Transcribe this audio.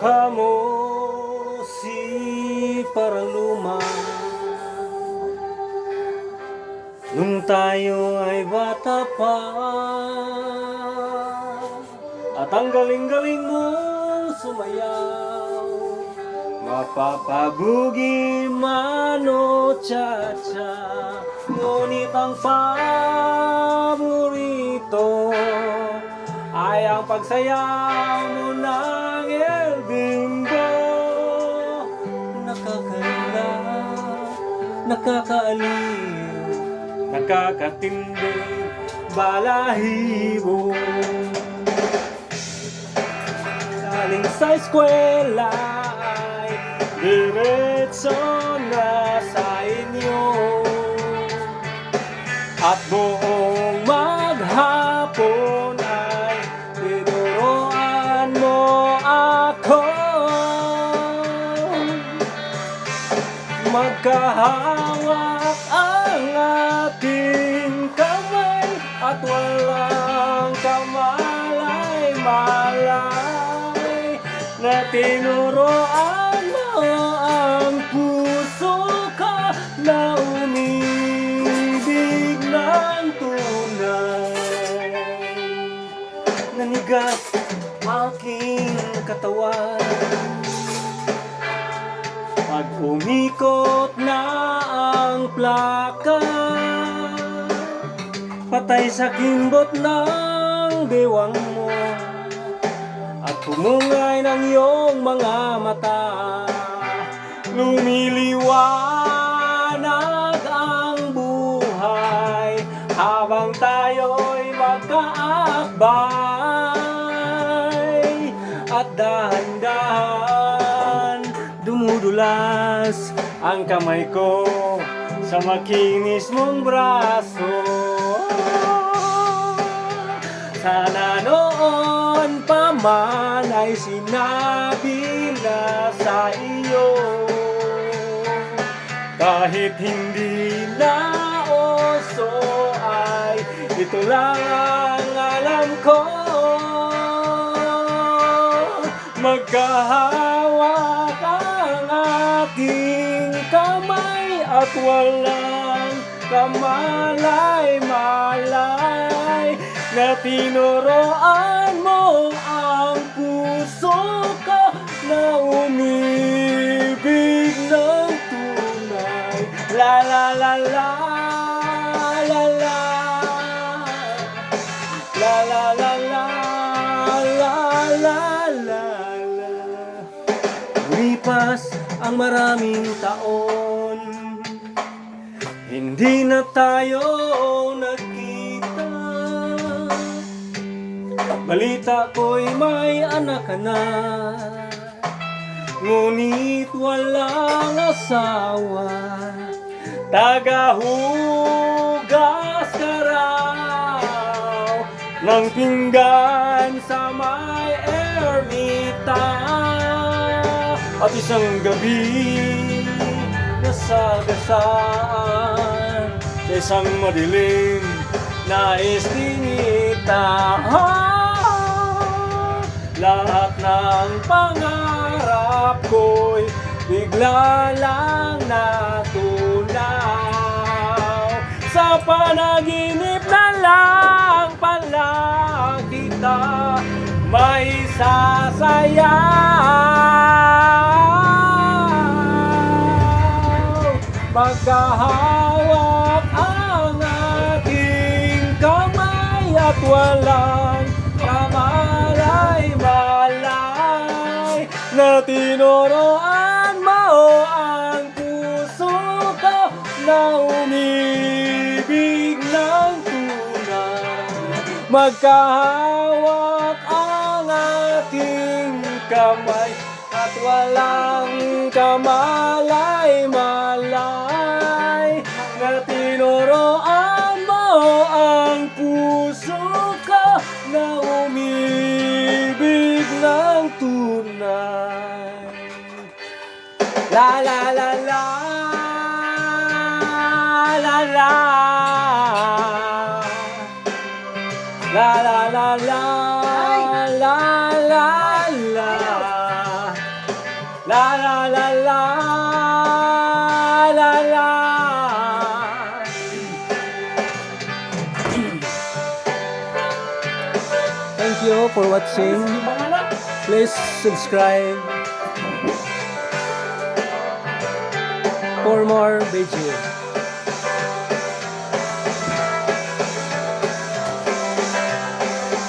mukha mo parang luma nung tayo ay bata pa. At ang galing-galing mo sumayaw, mapapabugi man o cha-cha. Ngunit ang paborito ay ang pagsayaw mo ng El Bimbo. Nakakaganda, nakakaaliw, nakakatindi, balahibo. Galing sa eskwela ay diretso na sa inyo, at buong maghapon ay tinuruan mo ako. Magkahawak ang ating kamay at walang kamalay-malay, na tinuruan mo ang puso ko na umibig ng tunay. Nanigas aking katawan pag umikot na ang plaka, patay sa kimbot ng bewang mo at pumungay ng iyong mga mata. Lumiliwanag ang buhay habang tayo'y magkaakbay, at dahan-dahan dumudulas ang kamay ko sa makinis mong braso. Sana noon pa man ay sinabi na sa iyo, kahit hindi na uso ay ito lang ang alam ko. Magkahawak ang ating kamay at walang kamalay-malay, na tinuruan mo ang puso ko na umibig ng tunay. La la la la la la la la la la la la la. Lumipas ang maraming taon, hindi na tayo nagkita. Balita ko'y may anak ka na, ngunit walang asawa. Tagahugas ka raw ng pinggan sa may ermita, at isang gabi nasagasaan sa isang madilim na istinita. Lahat ng pangarap ko'y bigla lang natunaw. Sa panaginip na lang pala kita may sasayaw. Magkahawak ang ating kamay at walang kamalay-malay, na tinuruan mo ang puso ko na umibig ng tunay. Magkahawak ang ating kamay at walang kamalay-malay, na tinuruan mo ang puso ko na umibig ng tunay. La la la la la la la la la la la la la. La la la la la la. Thank you for watching. Please subscribe for more videos.